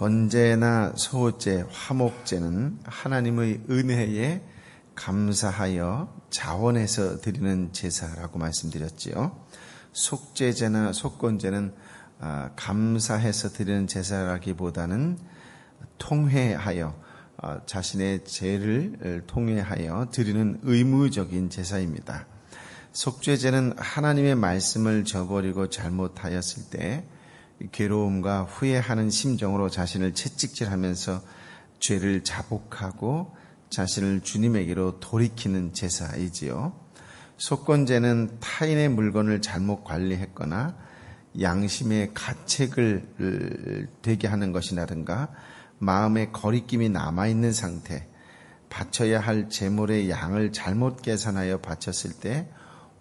번제나 소제, 화목제는 하나님의 은혜에 감사하여 자원해서 드리는 제사라고 말씀드렸지요. 속죄제나 속건제는 감사해서 드리는 제사라기보다는 통회하여 자신의 죄를 통회하여 드리는 의무적인 제사입니다. 속죄제는 하나님의 말씀을 저버리고 잘못하였을 때 괴로움과 후회하는 심정으로 자신을 채찍질하면서 죄를 자복하고 자신을 주님에게로 돌이키는 제사이지요. 속건제는 타인의 물건을 잘못 관리했거나 양심의 가책을 되게 하는 것이라든가 마음의 거리낌이 남아있는 상태, 바쳐야 할 제물의 양을 잘못 계산하여 바쳤을 때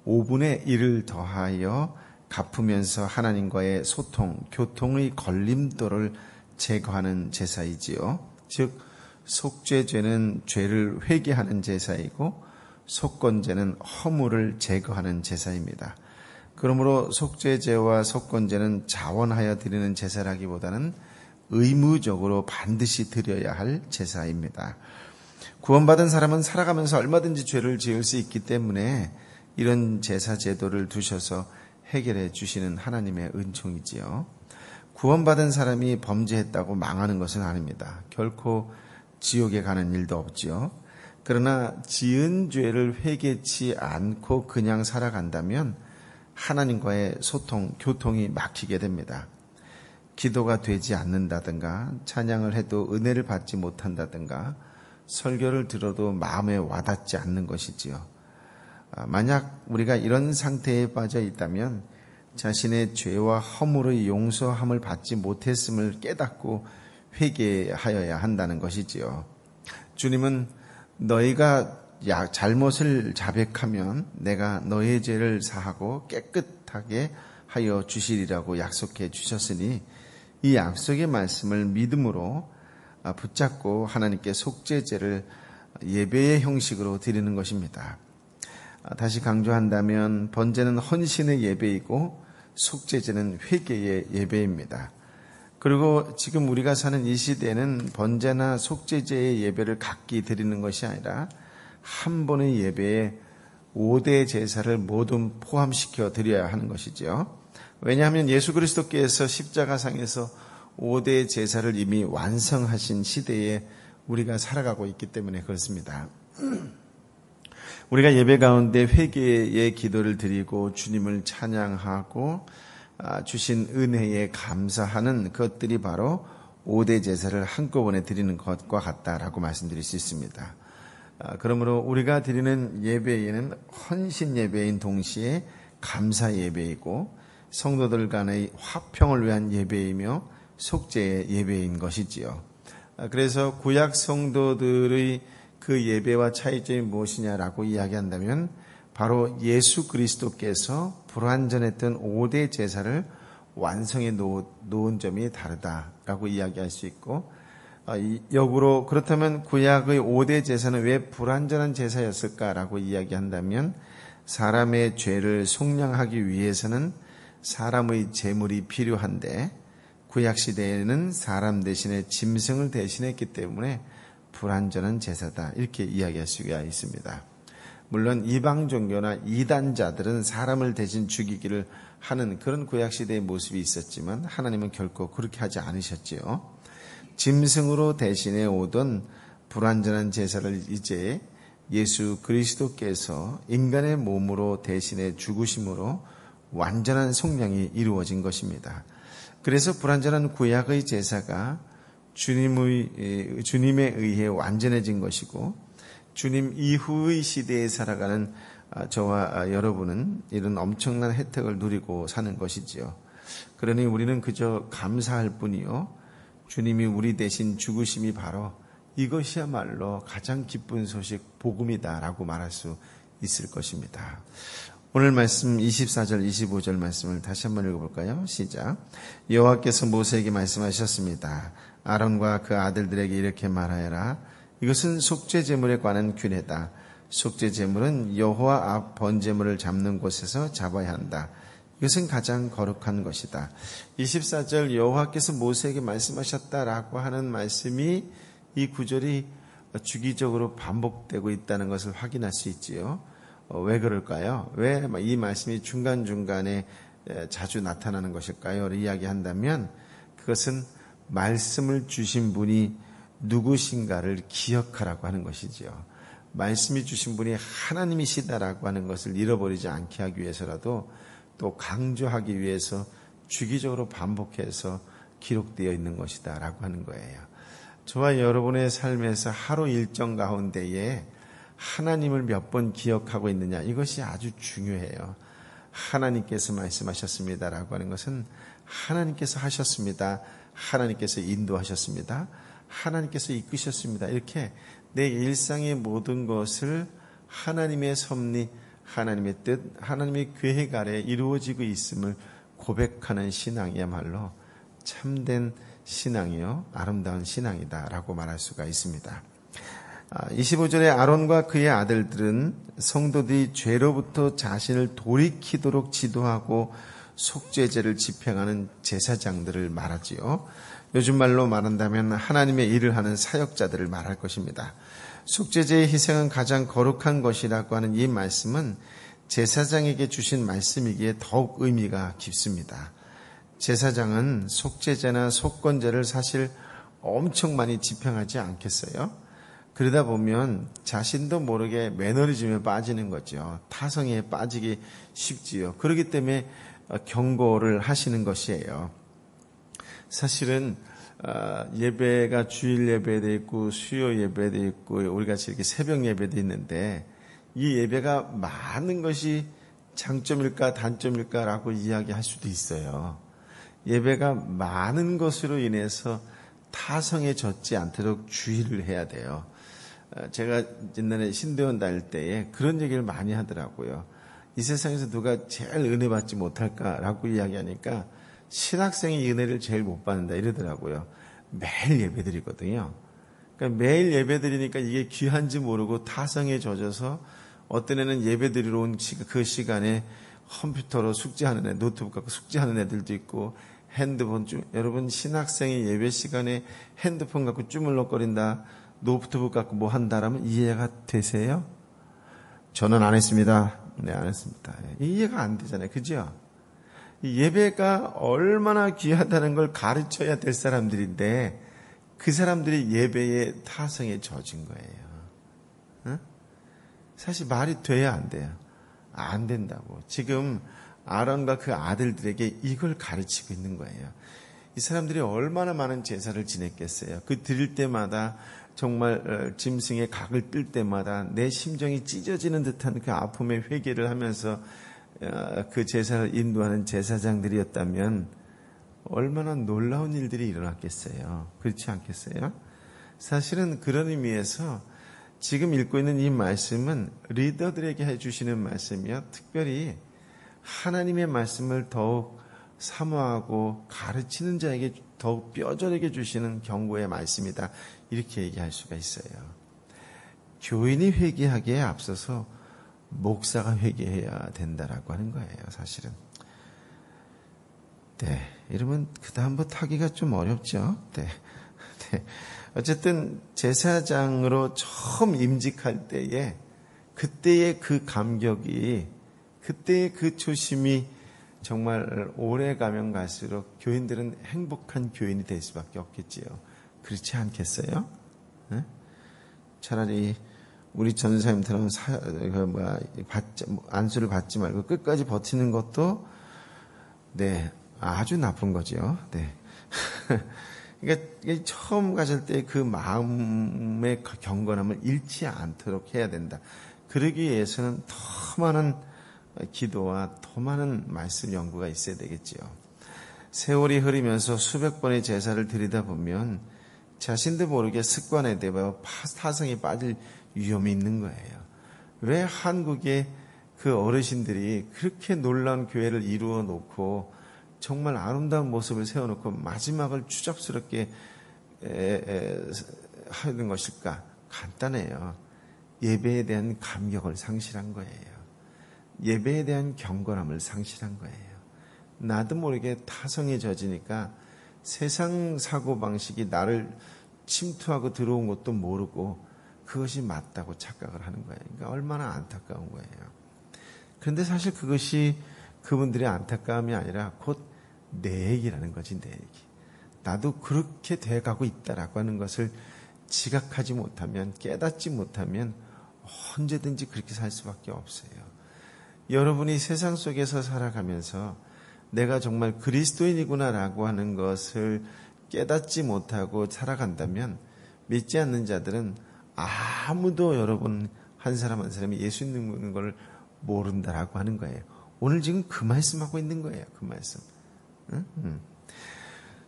5분의 1을 더하여 갚으면서 하나님과의 소통, 교통의 걸림돌을 제거하는 제사이지요. 즉 속죄죄는 죄를 회개하는 제사이고 속건제는 허물을 제거하는 제사입니다. 그러므로 속죄죄와 속건제는 자원하여 드리는 제사라기보다는 의무적으로 반드시 드려야 할 제사입니다. 구원받은 사람은 살아가면서 얼마든지 죄를 지을 수 있기 때문에 이런 제사 제도를 두셔서 해결해 주시는 하나님의 은총이지요. 구원받은 사람이 범죄했다고 망하는 것은 아닙니다. 결코 지옥에 가는 일도 없지요. 그러나 지은 죄를 회개치 않고 그냥 살아간다면 하나님과의 소통, 교통이 막히게 됩니다. 기도가 되지 않는다든가 찬양을 해도 은혜를 받지 못한다든가 설교를 들어도 마음에 와닿지 않는 것이지요. 만약 우리가 이런 상태에 빠져 있다면 자신의 죄와 허물의 용서함을 받지 못했음을 깨닫고 회개하여야 한다는 것이지요. 주님은 너희가 잘못을 자백하면 내가 너의 죄를 사하고 깨끗하게 하여 주시리라고 약속해 주셨으니 이 약속의 말씀을 믿음으로 붙잡고 하나님께 속죄제를 예배의 형식으로 드리는 것입니다. 다시 강조한다면 번제는 헌신의 예배이고 속죄제는 회개의 예배입니다. 그리고 지금 우리가 사는 이 시대는 번제나 속죄제의 예배를 각기 드리는 것이 아니라 한 번의 예배에 5대 제사를 모두 포함시켜 드려야 하는 것이죠. 왜냐하면 예수 그리스도께서 십자가상에서 5대 제사를 이미 완성하신 시대에 우리가 살아가고 있기 때문에 그렇습니다. 우리가 예배 가운데 회개의 기도를 드리고 주님을 찬양하고 주신 은혜에 감사하는 것들이 바로 5대 제사를 한꺼번에 드리는 것과 같다라고 말씀드릴 수 있습니다. 그러므로 우리가 드리는 예배에는 헌신 예배인 동시에 감사 예배이고 성도들 간의 화평을 위한 예배이며 속죄의 예배인 것이지요. 그래서 구약 성도들의 그 예배와 차이점이 무엇이냐라고 이야기한다면 바로 예수 그리스도께서 불완전했던 5대 제사를 완성해 놓은 점이 다르다라고 이야기할 수 있고, 역으로 그렇다면 구약의 5대 제사는 왜 불완전한 제사였을까라고 이야기한다면 사람의 죄를 속량하기 위해서는 사람의 제물이 필요한데 구약시대에는 사람 대신에 짐승을 대신했기 때문에 불완전한 제사다 이렇게 이야기할 수가 있습니다. 물론 이방 종교나 이단자들은 사람을 대신 죽이기를 하는 그런 구약시대의 모습이 있었지만 하나님은 결코 그렇게 하지 않으셨지요. 짐승으로 대신해 오던 불완전한 제사를 이제 예수 그리스도께서 인간의 몸으로 대신해 죽으심으로 완전한 속량이 이루어진 것입니다. 그래서 불완전한 구약의 제사가 주님에 의해 완전해진 것이고 주님 이후의 시대에 살아가는 저와 여러분은 이런 엄청난 혜택을 누리고 사는 것이지요. 그러니 우리는 그저 감사할 뿐이요. 주님이 우리 대신 죽으심이 바로 이것이야말로 가장 기쁜 소식 복음이다라고 말할 수 있을 것입니다. 오늘 말씀 24절 25절 말씀을 다시 한번 읽어볼까요? 시작. 여호와께서 모세에게 말씀하셨습니다. 아론과 그 아들들에게 이렇게 말하여라. 이것은 속죄제물에 관한 규례다. 속죄제물은 여호와 앞 번제물을 잡는 곳에서 잡아야 한다. 이것은 가장 거룩한 것이다. 24절 여호와께서 모세에게 말씀하셨다라고 하는 말씀이 이 구절이 주기적으로 반복되고 있다는 것을 확인할 수 있지요. 왜 그럴까요? 왜 이 말씀이 중간중간에 자주 나타나는 것일까요? 이야기한다면 그것은 말씀을 주신 분이 누구신가를 기억하라고 하는 것이지요. 말씀이 주신 분이 하나님이시다라고 하는 것을 잃어버리지 않게 하기 위해서라도 또 강조하기 위해서 주기적으로 반복해서 기록되어 있는 것이다라고 하는 거예요. 저와 여러분의 삶에서 하루 일정 가운데에 하나님을 몇 번 기억하고 있느냐, 이것이 아주 중요해요. 하나님께서 말씀하셨습니다라고 하는 것은 하나님께서 하셨습니다. 하나님께서 인도하셨습니다. 하나님께서 이끄셨습니다. 이렇게 내 일상의 모든 것을 하나님의 섭리, 하나님의 뜻, 하나님의 계획 아래 이루어지고 있음을 고백하는 신앙이야말로 참된 신앙이요, 아름다운 신앙이다라고 말할 수가 있습니다. 25절에 아론과 그의 아들들은 성도들이 죄로부터 자신을 돌이키도록 지도하고 속죄제를 집행하는 제사장들을 말하지요. 요즘 말로 말한다면 하나님의 일을 하는 사역자들을 말할 것입니다. 속죄제의 희생은 가장 거룩한 것이라고 하는 이 말씀은 제사장에게 주신 말씀이기에 더욱 의미가 깊습니다. 제사장은 속죄제나 속건제를 사실 엄청 많이 집행하지 않겠어요? 그러다 보면 자신도 모르게 매너리즘에 빠지는 거죠. 타성에 빠지기 쉽지요. 그렇기 때문에 경고를 하시는 것이에요. 사실은 예배가 주일 예배도 있고 수요 예배도 있고 우리같이 이렇게 새벽 예배도 있는데 이 예배가 많은 것이 장점일까 단점일까라고 이야기할 수도 있어요. 예배가 많은 것으로 인해서 타성에 젖지 않도록 주의를 해야 돼요. 제가 옛날에 신대원 다닐 때에 그런 얘기를 많이 하더라고요. 이 세상에서 누가 제일 은혜 받지 못할까라고 이야기하니까 신학생이 은혜를 제일 못 받는다 이러더라고요. 매일 예배드리거든요. 그러니까 매일 예배드리니까 이게 귀한지 모르고 타성에 젖어서 어떤 애는 예배드리러 온 그 시간에 컴퓨터로 숙제하는 애, 노트북 갖고 숙제하는 애들도 있고 핸드폰, 여러분 신학생이 예배 시간에 핸드폰 갖고 쭈물럭거린다, 노트북 갖고 뭐 한다라면 이해가 되세요? 저는 안 했습니다. 네, 안 했습니다. 이해가 안 되잖아요. 그죠? 이 예배가 얼마나 귀하다는 걸 가르쳐야 될 사람들인데 그 사람들이 예배의 타성에 젖은 거예요. 응? 사실 말이 돼야 안 돼요. 안 된다고. 지금 아론과 그 아들들에게 이걸 가르치고 있는 거예요. 이 사람들이 얼마나 많은 제사를 지냈겠어요. 그 드릴 때마다 정말 짐승의 각을 뜰 때마다 내 심정이 찢어지는 듯한 그 아픔의 회개를 하면서 그 제사를 인도하는 제사장들이었다면 얼마나 놀라운 일들이 일어났겠어요. 그렇지 않겠어요? 사실은 그런 의미에서 지금 읽고 있는 이 말씀은 리더들에게 해주시는 말씀이요. 특별히 하나님의 말씀을 더욱 사모하고 가르치는 자에게 더욱 뼈저리게 주시는 경고의 말씀이다. 이렇게 얘기할 수가 있어요. 교인이 회개하기에 앞서서 목사가 회개해야 된다라고 하는 거예요. 사실은. 네, 이러면 그 다음부터 하기가 좀 어렵죠. 네. 어쨌든 제사장으로 처음 임직할 때에 그때의 그 감격이, 그때의 그 초심이 정말 오래 가면 갈수록 교인들은 행복한 교인이 될 수밖에 없겠지요. 그렇지 않겠어요? 네? 차라리 우리 전사님처럼 안수를 받지 말고 끝까지 버티는 것도 네, 아주 나쁜 거죠. 네. 그러니까 처음 가실 때 그 마음의 경건함을 잃지 않도록 해야 된다. 그러기 위해서는 더 많은 기도와 더 많은 말씀 연구가 있어야 되겠지요. 세월이 흐르면서 수백 번의 제사를 드리다 보면 자신도 모르게 습관에 대해 타성에 빠질 위험이 있는 거예요. 왜 한국의 그 어르신들이 그렇게 놀라운 교회를 이루어 놓고 정말 아름다운 모습을 세워놓고 마지막을 추잡스럽게 하는 것일까? 간단해요. 예배에 대한 감격을 상실한 거예요. 예배에 대한 경건함을 상실한 거예요. 나도 모르게 타성에 젖으니까 세상 사고방식이 나를 침투하고 들어온 것도 모르고 그것이 맞다고 착각을 하는 거예요. 그러니까 얼마나 안타까운 거예요. 그런데 사실 그것이 그분들의 안타까움이 아니라 곧 내 얘기라는 거지, 내 얘기. 나도 그렇게 돼가고 있다라고 하는 것을 지각하지 못하면, 깨닫지 못하면 언제든지 그렇게 살 수밖에 없어요. 여러분이 세상 속에서 살아가면서 내가 정말 그리스도인이구나라고 하는 것을 깨닫지 못하고 살아간다면 믿지 않는 자들은 아무도 여러분 한 사람 한 사람이 예수 있는 걸 모른다라고 하는 거예요. 오늘 지금 그 말씀하고 있는 거예요. 그 말씀.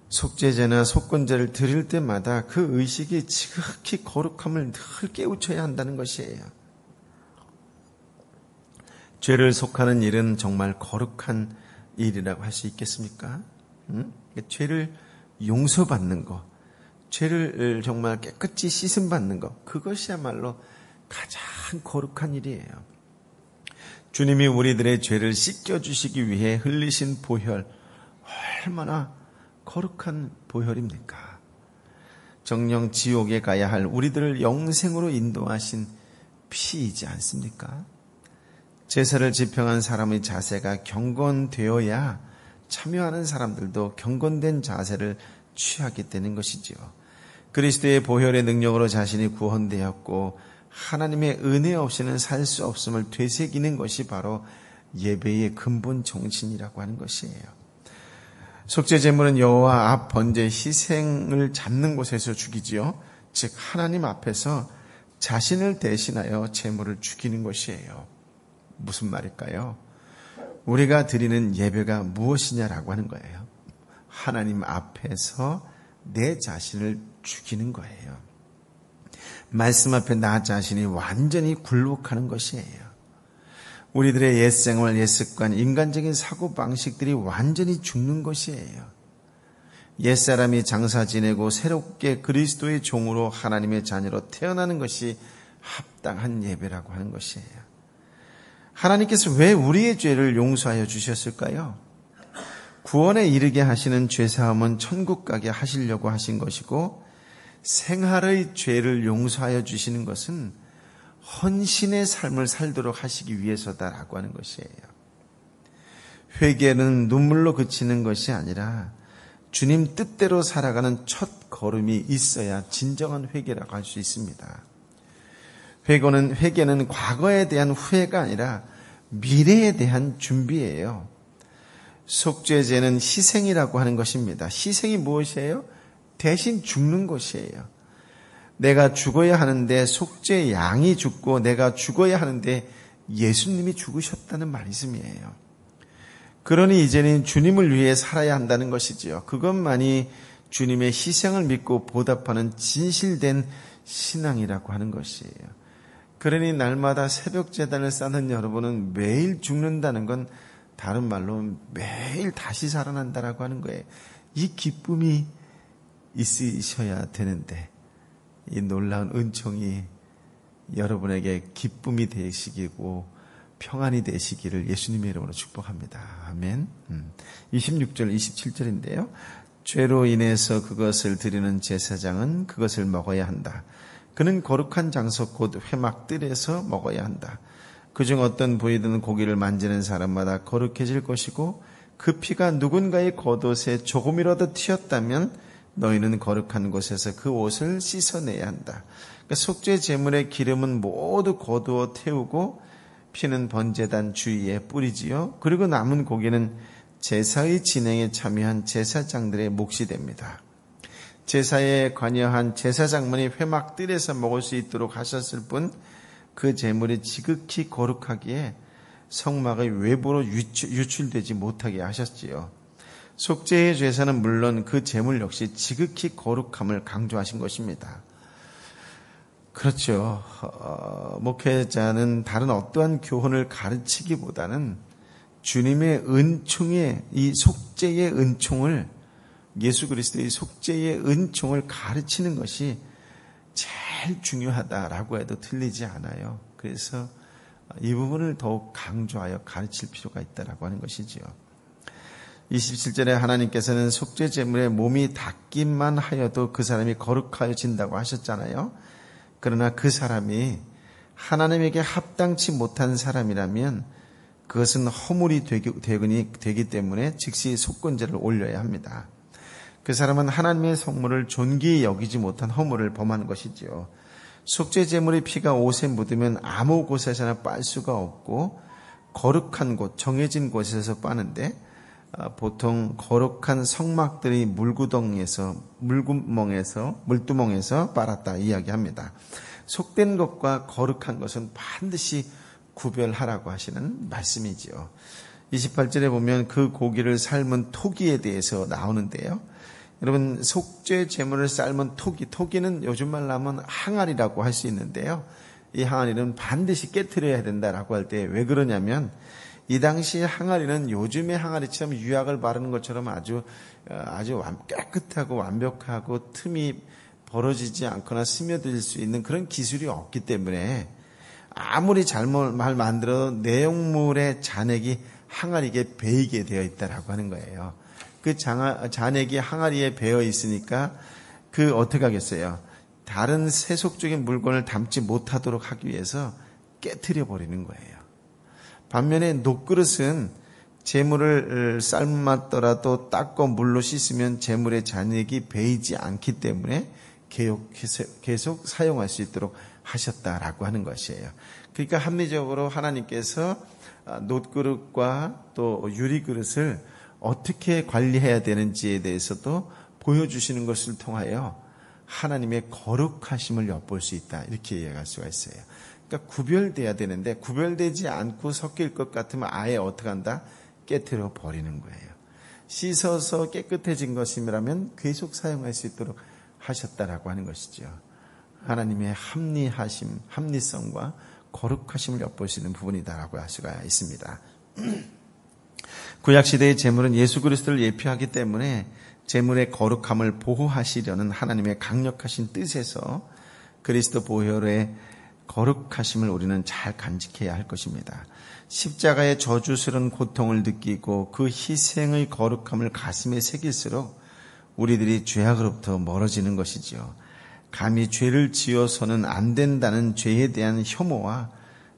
속죄제나 속건제를 드릴 때마다 그 의식이 지극히 거룩함을 늘 깨우쳐야 한다는 것이에요. 죄를 속하는 일은 정말 거룩한 일이라고 할 수 있겠습니까? 죄를 용서받는 것, 죄를 정말 깨끗이 씻음받는 것, 그것이야말로 가장 거룩한 일이에요. 주님이 우리들의 죄를 씻겨주시기 위해 흘리신 보혈, 얼마나 거룩한 보혈입니까? 정녕 지옥에 가야 할 우리들을 영생으로 인도하신 피이지 않습니까? 제사를 지평한 사람의 자세가 경건되어야 참여하는 사람들도 경건된 자세를 취하게 되는 것이지요. 그리스도의 보혈의 능력으로 자신이 구원되었고 하나님의 은혜 없이는 살 수 없음을 되새기는 것이 바로 예배의 근본 정신이라고 하는 것이에요. 속죄제물은 여호와 앞 번제 희생을 잡는 곳에서 죽이지요. 즉 하나님 앞에서 자신을 대신하여 제물을 죽이는 것이에요. 무슨 말일까요? 우리가 드리는 예배가 무엇이냐라고 하는 거예요. 하나님 앞에서 내 자신을 죽이는 거예요. 말씀 앞에 나 자신이 완전히 굴복하는 것이에요. 우리들의 옛생활, 옛습관, 인간적인 사고방식들이 완전히 죽는 것이에요. 옛사람이 장사 지내고 새롭게 그리스도의 종으로 하나님의 자녀로 태어나는 것이 합당한 예배라고 하는 것이에요. 하나님께서 왜 우리의 죄를 용서하여 주셨을까요? 구원에 이르게 하시는 죄사함은 천국 가게 하시려고 하신 것이고 생활의 죄를 용서하여 주시는 것은 헌신의 삶을 살도록 하시기 위해서다라고 하는 것이에요. 회개는 눈물로 그치는 것이 아니라 주님 뜻대로 살아가는 첫 걸음이 있어야 진정한 회개라고 할 수 있습니다. 회개는 과거에 대한 후회가 아니라 미래에 대한 준비예요. 속죄제는 희생이라고 하는 것입니다. 희생이 무엇이에요? 대신 죽는 것이에요. 내가 죽어야 하는데 속죄 양이 죽고 내가 죽어야 하는데 예수님이 죽으셨다는 말씀이에요. 그러니 이제는 주님을 위해 살아야 한다는 것이지요. 그것만이 주님의 희생을 믿고 보답하는 진실된 신앙이라고 하는 것이에요. 그러니 날마다 새벽 제단을 쌓는 여러분은 매일 죽는다는 건 다른 말로 매일 다시 살아난다라고 하는 거예요. 이 기쁨이 있으셔야 되는데 이 놀라운 은총이 여러분에게 기쁨이 되시기고 평안이 되시기를 예수님의 이름으로 축복합니다. 아멘. 26절 27절인데요. 죄로 인해서 그것을 드리는 제사장은 그것을 먹어야 한다. 그는 거룩한 장소 곧 회막들에서 먹어야 한다. 그중 어떤 부위든 고기를 만지는 사람마다 거룩해질 것이고 그 피가 누군가의 겉옷에 조금이라도 튀었다면 너희는 거룩한 곳에서 그 옷을 씻어내야 한다. 그러니까 속죄 제물의 기름은 모두 거두어 태우고 피는 번제단 주위에 뿌리지요. 그리고 남은 고기는 제사의 진행에 참여한 제사장들의 몫이 됩니다. 제사에 관여한 제사장만이 회막들에서 먹을 수 있도록 하셨을 뿐 그 제물이 지극히 거룩하기에 성막의 외부로 유출되지 못하게 하셨지요. 속죄의 제사는 물론 그 제물 역시 지극히 거룩함을 강조하신 것입니다. 그렇죠. 목회자는 다른 어떠한 교훈을 가르치기보다는 주님의 은총의 이 속죄의 은총을 예수 그리스도의 속죄의 은총을 가르치는 것이 제일 중요하다라고 해도 틀리지 않아요. 그래서 이 부분을 더욱 강조하여 가르칠 필요가 있다라고 하는 것이지요. 27절에 하나님께서는 속죄 제물에 몸이 닿기만 하여도 그 사람이 거룩하여진다고 하셨잖아요. 그러나 그 사람이 하나님에게 합당치 못한 사람이라면 그것은 허물이 되기 때문에 즉시 속건제를 올려야 합니다. 그 사람은 하나님의 성물을 존귀히 여기지 못한 허물을 범한 것이지요. 속죄 제물의 피가 옷에 묻으면 아무 곳에서나 빨 수가 없고 거룩한 곳, 정해진 곳에서 빠는데 보통 거룩한 성막들이 물두멍에서 빨았다 이야기합니다. 속된 것과 거룩한 것은 반드시 구별하라고 하시는 말씀이지요. 28절에 보면 그 고기를 삶은 토기에 대해서 나오는데요. 여러분, 속죄 제물을 삶은 토기는 요즘 말로 하면 항아리라고 할 수 있는데요. 이 항아리는 반드시 깨트려야 된다라고 할 때 왜 그러냐면 이 당시 항아리는 요즘의 항아리처럼 유약을 바르는 것처럼 아주 깨끗하고 완벽하고 틈이 벌어지지 않거나 스며들 수 있는 그런 기술이 없기 때문에 아무리 잘못 만들어도 내용물의 잔액이 항아리에 배이게 되어 있다라고 하는 거예요. 그 잔액이 항아리에 배어 있으니까 어떻게 하겠어요? 다른 세속적인 물건을 담지 못하도록 하기 위해서 깨트려 버리는 거예요. 반면에 녹그릇은 재물을 삶았더라도 닦고 물로 씻으면 재물의 잔액이 배이지 않기 때문에 계속 사용할 수 있도록 하셨다라고 하는 것이에요. 그러니까 합리적으로 하나님께서 놋그릇과 또 유리그릇을 어떻게 관리해야 되는지에 대해서도 보여주시는 것을 통하여 하나님의 거룩하심을 엿볼 수 있다. 이렇게 이해할 수가 있어요. 그러니까 구별돼야 되는데 구별되지 않고 섞일 것 같으면 아예 어떻게 한다? 깨트려 버리는 거예요. 씻어서 깨끗해진 것이라면 계속 사용할 수 있도록 하셨다라고 하는 것이죠. 하나님의 합리성과 거룩하심을 엿볼 수 있는 부분이다라고 할 수가 있습니다. 구약시대의 제물은 예수 그리스도를 예표하기 때문에 제물의 거룩함을 보호하시려는 하나님의 강력하신 뜻에서 그리스도 보혈의 거룩하심을 우리는 잘 간직해야 할 것입니다. 십자가의 저주스러운 고통을 느끼고 그 희생의 거룩함을 가슴에 새길수록 우리들이 죄악으로부터 멀어지는 것이지요. 감히 죄를 지어서는 안 된다는 죄에 대한 혐오와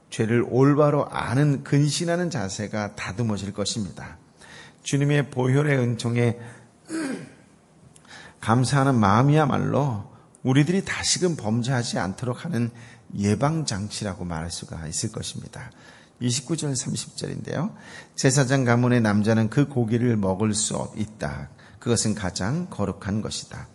죄를 올바로 아는 근신하는 자세가 다듬어질 것입니다. 주님의 보혈의 은총에 감사하는 마음이야말로 우리들이 다시금 범죄하지 않도록 하는 예방장치라고 말할 수가 있을 것입니다. 29절 30절인데요. 제사장 가문의 남자는 그 고기를 먹을 수 있다. 그것은 가장 거룩한 것이다.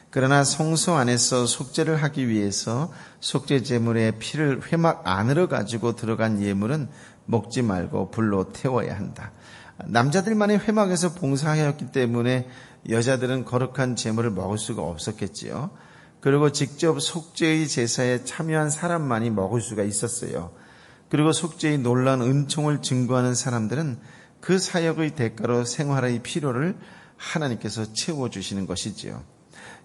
그러나 성소 안에서 속죄를 하기 위해서 속죄 제물의 피를 회막 안으로 가지고 들어간 예물은 먹지 말고 불로 태워야 한다. 남자들만의 회막에서 봉사하였기 때문에 여자들은 거룩한 제물을 먹을 수가 없었겠지요. 그리고 직접 속죄의 제사에 참여한 사람만이 먹을 수가 있었어요. 그리고 속죄의 놀라운 은총을 증거하는 사람들은 그 사역의 대가로 생활의 필요를 하나님께서 채워주시는 것이지요.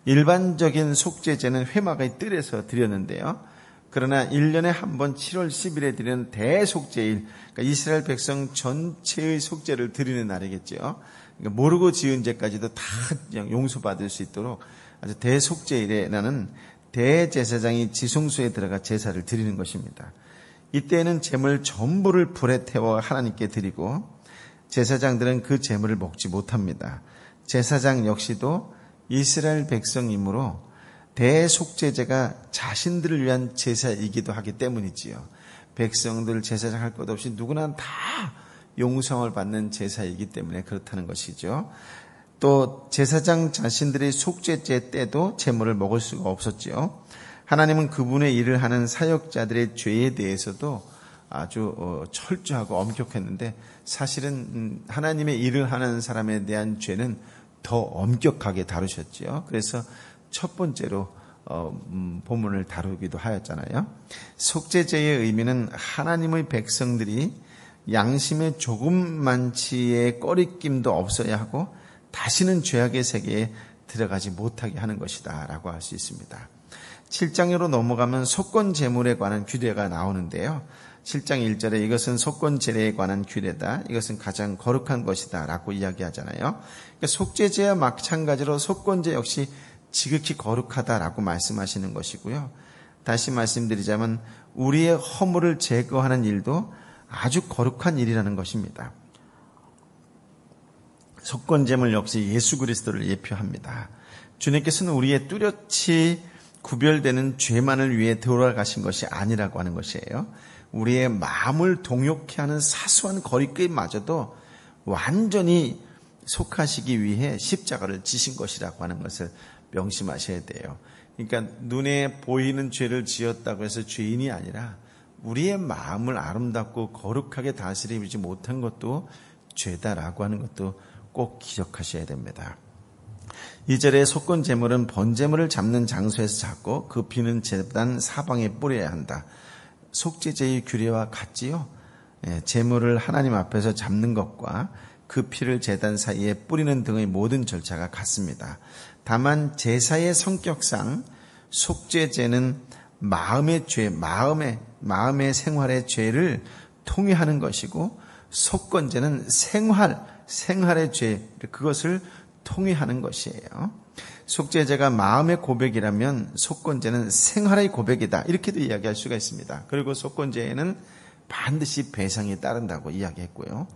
일반적인 속죄제는 회막의 뜰에서 드렸는데요. 그러나 1년에 한 번 7월 10일에 드리는 대속죄일, 그러니까 이스라엘 백성 전체의 속죄를 드리는 날이겠죠. 그러니까 모르고 지은 죄까지도 다 그냥 용서받을 수 있도록 아주 대속죄일에 나는 대제사장이 지성소에 들어가 제사를 드리는 것입니다. 이때에는 제물 전부를 불에 태워 하나님께 드리고 제사장들은 그 제물을 먹지 못합니다. 제사장 역시도 이스라엘 백성이므로 대속죄제가 자신들을 위한 제사이기도 하기 때문이지요. 백성들 제사장 할 것 없이 누구나 다 용성을 받는 제사이기 때문에 그렇다는 것이죠. 또 제사장 자신들의 속죄제 때도 제물을 먹을 수가 없었지요. 하나님은 그분의 일을 하는 사역자들의 죄에 대해서도 아주 철저하고 엄격했는데 사실은 하나님의 일을 하는 사람에 대한 죄는 더 엄격하게 다루셨지요. 그래서 첫 번째로 본문을 다루기도 하였잖아요. 속죄제의 의미는 하나님의 백성들이 양심의 조금만치의 꺼리낌도 없어야 하고 다시는 죄악의 세계에 들어가지 못하게 하는 것이다 라고 할 수 있습니다. 7장으로 넘어가면 속건 제물에 관한 규례가 나오는데요. 7장 1절에 이것은 속건 제례에 관한 규례다. 이것은 가장 거룩한 것이다 라고 이야기하잖아요. 그러니까 속죄제와 마찬가지로 속건제 역시 지극히 거룩하다라고 말씀하시는 것이고요. 다시 말씀드리자면 우리의 허물을 제거하는 일도 아주 거룩한 일이라는 것입니다. 속건제물 역시 예수 그리스도를 예표합니다. 주님께서는 우리의 뚜렷이 구별되는 죄만을 위해 돌아가신 것이 아니라고 하는 것이에요. 우리의 마음을 동요케 하는 사소한 거리낌마저도 완전히 속하시기 위해 십자가를 지신 것이라고 하는 것을 명심하셔야 돼요. 그러니까 눈에 보이는 죄를 지었다고 해서 죄인이 아니라 우리의 마음을 아름답고 거룩하게 다스리지 못한 것도 죄다라고 하는 것도 꼭 기억하셔야 됩니다. 2절에 속건 제물은 번제물을 잡는 장소에서 잡고 그 피는 제단 사방에 뿌려야 한다. 속죄제의 규례와 같지요. 제물을 하나님 앞에서 잡는 것과 그 피를 제단 사이에 뿌리는 등의 모든 절차가 같습니다. 다만 제사의 성격상 속죄제는 마음의 죄, 마음의 생활의 죄를 통회하는 것이고 속건제는 생활의 죄, 그것을 통회하는 것이에요. 속죄제가 마음의 고백이라면 속건제는 생활의 고백이다. 이렇게도 이야기할 수가 있습니다. 그리고 속건제에는 반드시 배상이 따른다고 이야기했고요.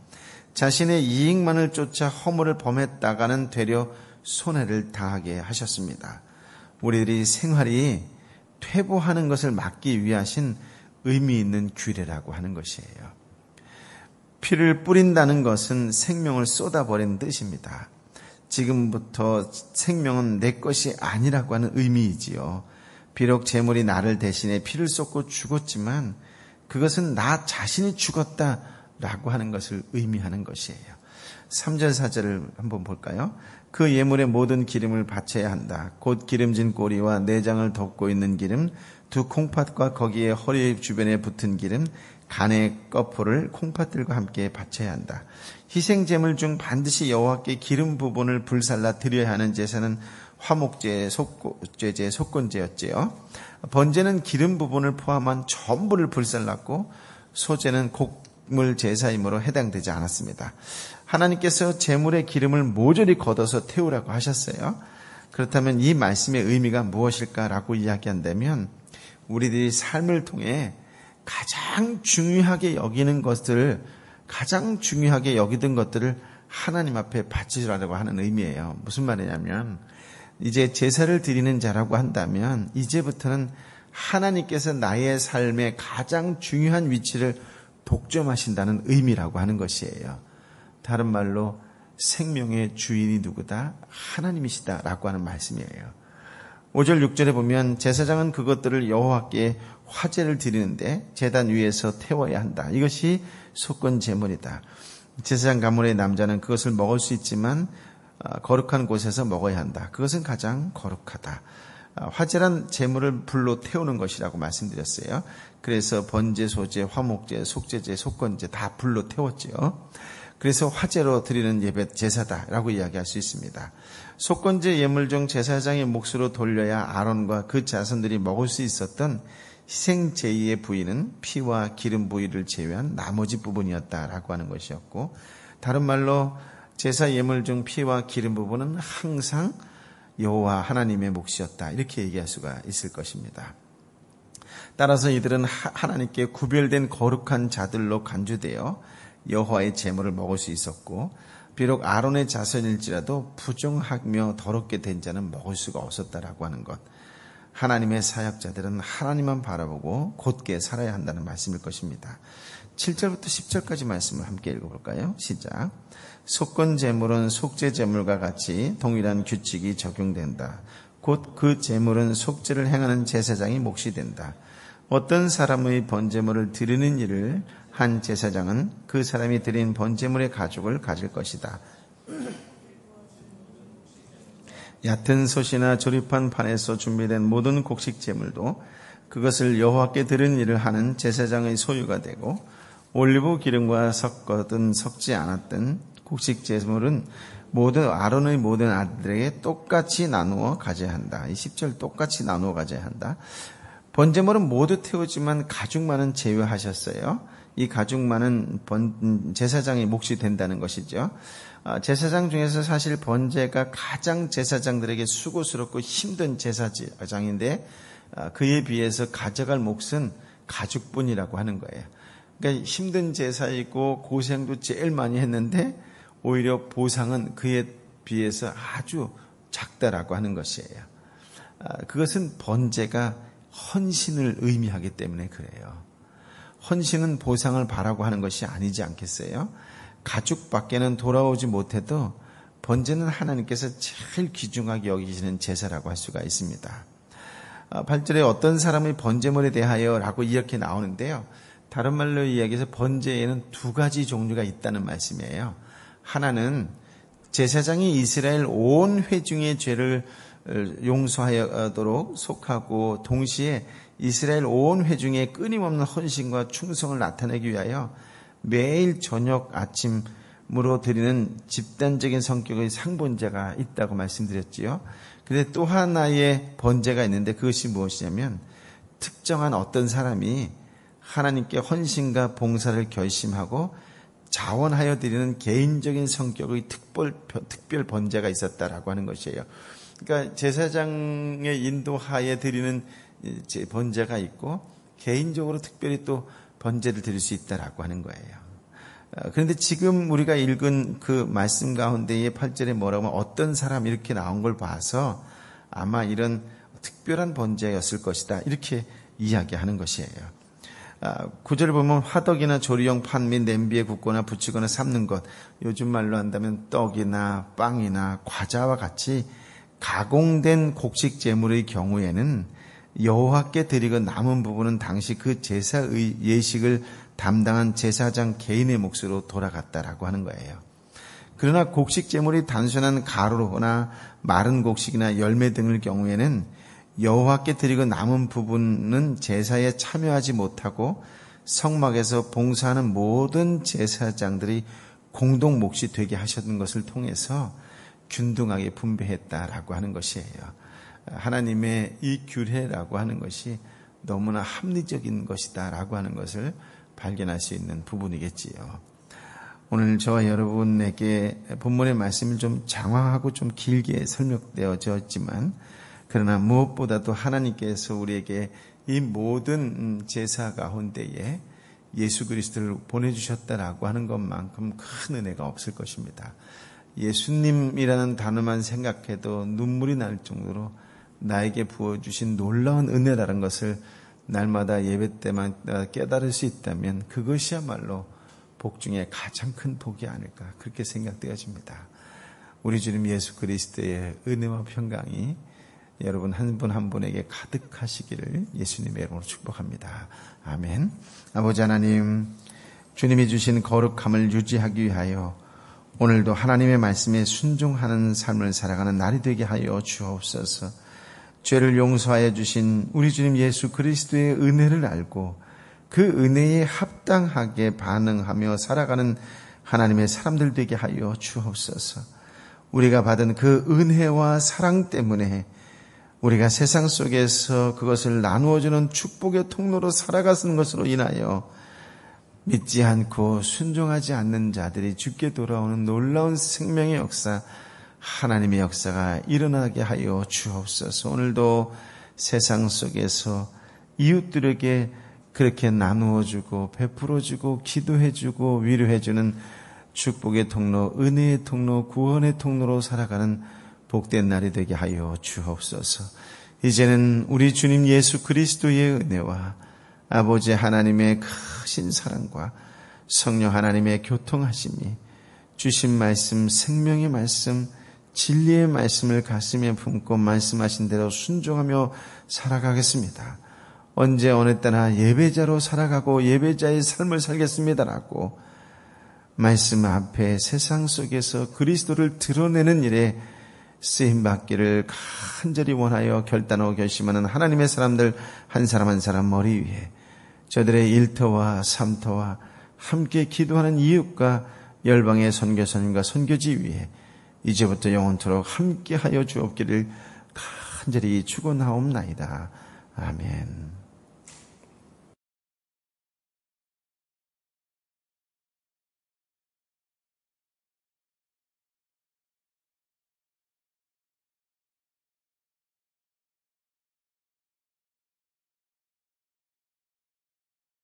자신의 이익만을 쫓아 허물을 범했다가는 되려 손해를 당하게 하셨습니다. 우리들이 생활이 퇴보하는 것을 막기 위하신 의미 있는 규례라고 하는 것이에요. 피를 뿌린다는 것은 생명을 쏟아버리는 뜻입니다. 지금부터 생명은 내 것이 아니라고 하는 의미이지요. 비록 제물이 나를 대신해 피를 쏟고 죽었지만 그것은 나 자신이 죽었다라고 하는 것을 의미하는 것이에요. 3절 4절을 한번 볼까요? 그 예물의 모든 기름을 바쳐야 한다. 곧 기름진 꼬리와 내장을 덮고 있는 기름, 두 콩팥과 거기에 허리 주변에 붙은 기름, 간의 거풀을 콩팥들과 함께 바쳐야 한다. 희생제물 중 반드시 여호와께 기름 부분을 불살라 드려야 하는 제사는 화목제, 속죄제, 속건제였지요. 번제는 기름 부분을 포함한 전부를 불살랐고 소제는 곡물 제사이므로 해당되지 않았습니다. 하나님께서 제물의 기름을 모조리 걷어서 태우라고 하셨어요. 그렇다면 이 말씀의 의미가 무엇일까라고 이야기한다면 우리들이 삶을 통해 가장 중요하게 여기는 것들을 하나님 앞에 바치라고 하는 의미예요. 무슨 말이냐면 이제 제사를 드리는 자라고 한다면 이제부터는 하나님께서 나의 삶의 가장 중요한 위치를 독점하신다는 의미라고 하는 것이에요. 다른 말로 생명의 주인이 누구다? 하나님이시다라고 하는 말씀이에요. 5절 6절에 보면 제사장은 그것들을 여호와께 화제를 드리는데 제단 위에서 태워야 한다. 이것이 속건 제물이다. 제사장 가문의 남자는 그것을 먹을 수 있지만 거룩한 곳에서 먹어야 한다. 그것은 가장 거룩하다. 화제란 제물을 불로 태우는 것이라고 말씀드렸어요. 그래서 번제, 소제, 화목제, 속죄제, 속건제 다 불로 태웠지요. 그래서 화제로 드리는 예배 제사다라고 이야기할 수 있습니다. 속건제 예물 중 제사장의 몫으로 돌려야 아론과 그 자손들이 먹을 수 있었던 희생 제의의 부위는 피와 기름 부위를 제외한 나머지 부분이었다라고 하는 것이었고, 다른 말로 제사 예물 중 피와 기름 부분은 항상 여호와 하나님의 몫이었다, 이렇게 얘기할 수가 있을 것입니다. 따라서 이들은 하나님께 구별된 거룩한 자들로 간주되어 여호와의 제물을 먹을 수 있었고, 비록 아론의 자손일지라도 부정하며 더럽게 된 자는 먹을 수가 없었다라고 하는 것. 하나님의 사역자들은 하나님만 바라보고 곧게 살아야 한다는 말씀일 것입니다. 7절부터 10절까지 말씀을 함께 읽어볼까요? 시작. 속건 제물은 속죄 제물과 같이 동일한 규칙이 적용된다. 곧 그 제물은 속죄를 행하는 제사장이 몫이 된다. 어떤 사람의 번제물을 드리는 일을 한 제사장은 그 사람이 드린 번제물의 가족을 가질 것이다. 얕은 솥이나 조립한 판에서 준비된 모든 곡식 제물도 그것을 여호와께 드리는 일을 하는 제사장의 소유가 되고, 올리브 기름과 섞었든 섞지 않았든 곡식 제물은 모든 아론의 모든 아들에게 똑같이 나누어 가져야 한다. 이 10절 똑같이 나누어 가져야 한다. 번제물은 모두 태우지만 가죽만은 제외하셨어요. 이 가죽만은 제사장의 몫이 된다는 것이죠. 제사장 중에서 사실 번제가 가장 제사장들에게 수고스럽고 힘든 제사장인데 그에 비해서 가져갈 몫은 가죽뿐이라고 하는 거예요. 그러니까 힘든 제사이고 고생도 제일 많이 했는데 오히려 보상은 그에 비해서 아주 작다라고 하는 것이에요. 그것은 번제가 헌신을 의미하기 때문에 그래요. 헌신은 보상을 바라고 하는 것이 아니지 않겠어요? 가죽밖에는 돌아오지 못해도 번제는 하나님께서 제일 귀중하게 여기시는 제사라고 할 수가 있습니다. 8절에 어떤 사람의 번제물에 대하여 라고 이렇게 나오는데요. 다른 말로 이야기해서 번제에는 두 가지 종류가 있다는 말씀이에요. 하나는 제사장이 이스라엘 온 회중의 죄를 용서하도록 속하고 동시에 이스라엘 온 회중의 끊임없는 헌신과 충성을 나타내기 위하여 매일 저녁 아침으로 드리는 집단적인 성격의 상번제가 있다고 말씀드렸지요. 그런데 또 하나의 번제가 있는데 그것이 무엇이냐면 특정한 어떤 사람이 하나님께 헌신과 봉사를 결심하고 자원하여 드리는 개인적인 성격의 특별 번제가 있었다라고 하는 것이에요. 그러니까 제사장의 인도하에 드리는 번제가 있고 개인적으로 특별히 또 번제를 드릴 수 있다라고 하는 거예요. 그런데 지금 우리가 읽은 그 말씀 가운데에 8절에 뭐라고 하면 어떤 사람 이렇게 나온 걸 봐서 아마 이런 특별한 번제였을 것이다 이렇게 이야기하는 것이에요. 9절을 보면 화덕이나 조리용 판 및 냄비에 굽거나 부치거나 삶는 것, 요즘 말로 한다면 떡이나 빵이나 과자와 같이 가공된 곡식 제물의 경우에는 여호와께 드리고 남은 부분은 당시 그 제사의 예식을 담당한 제사장 개인의 몫으로 돌아갔다라고 하는 거예요. 그러나 곡식 제물이 단순한 가루나 마른 곡식이나 열매 등의 경우에는 여호와께 드리고 남은 부분은 제사에 참여하지 못하고 성막에서 봉사하는 모든 제사장들이 공동 몫이 되게 하셨던 것을 통해서 균등하게 분배했다라고 하는 것이에요. 하나님의 이 규례라고 하는 것이 너무나 합리적인 것이다라고 하는 것을 발견할 수 있는 부분이겠지요. 오늘 저와 여러분에게 본문의 말씀을 좀 장황하고 좀 길게 설명되어졌지만 그러나 무엇보다도 하나님께서 우리에게 이 모든 제사 가운데에 예수 그리스도를 보내주셨다라고 하는 것만큼 큰 은혜가 없을 것입니다. 예수님이라는 단어만 생각해도 눈물이 날 정도로 나에게 부어주신 놀라운 은혜라는 것을 날마다 예배 때만 깨달을 수 있다면 그것이야말로 복 중에 가장 큰 복이 아닐까 그렇게 생각되어집니다. 우리 주님 예수 그리스도의 은혜와 평강이 여러분 한 분 한 분에게 가득하시기를 예수님의 이름으로 축복합니다. 아멘. 아버지 하나님, 주님이 주신 거룩함을 유지하기 위하여 오늘도 하나님의 말씀에 순종하는 삶을 살아가는 날이 되게 하여 주옵소서. 죄를 용서하여 주신 우리 주님 예수 그리스도의 은혜를 알고 그 은혜에 합당하게 반응하며 살아가는 하나님의 사람들 되게 하여 주옵소서. 우리가 받은 그 은혜와 사랑 때문에 우리가 세상 속에서 그것을 나누어주는 축복의 통로로 살아가는 것으로 인하여 믿지 않고 순종하지 않는 자들이 죽게 돌아오는 놀라운 생명의 역사, 하나님의 역사가 일어나게 하여 주옵소서. 오늘도 세상 속에서 이웃들에게 그렇게 나누어주고 베풀어주고 기도해주고 위로해주는 축복의 통로, 은혜의 통로, 구원의 통로로 살아가는 복된 날이 되게 하여 주옵소서. 이제는 우리 주님 예수 그리스도의 은혜와 아버지 하나님의 크신 사랑과 성령 하나님의 교통하심이 주신 말씀, 생명의 말씀, 진리의 말씀을 가슴에 품고 말씀하신 대로 순종하며 살아가겠습니다. 언제 어느 때나 예배자로 살아가고 예배자의 삶을 살겠습니다라고 말씀 앞에 세상 속에서 그리스도를 드러내는 일에 쓰임받기를 간절히 원하여 결단하고 결심하는 하나님의 사람들 한 사람 한 사람 머리 위에 저들의 일터와 삶터와 함께 기도하는 이웃과 열방의 선교사님과 선교지 위에 이제부터 영원토록 함께하여 주옵기를 간절히 축원하옵나이다. 아멘.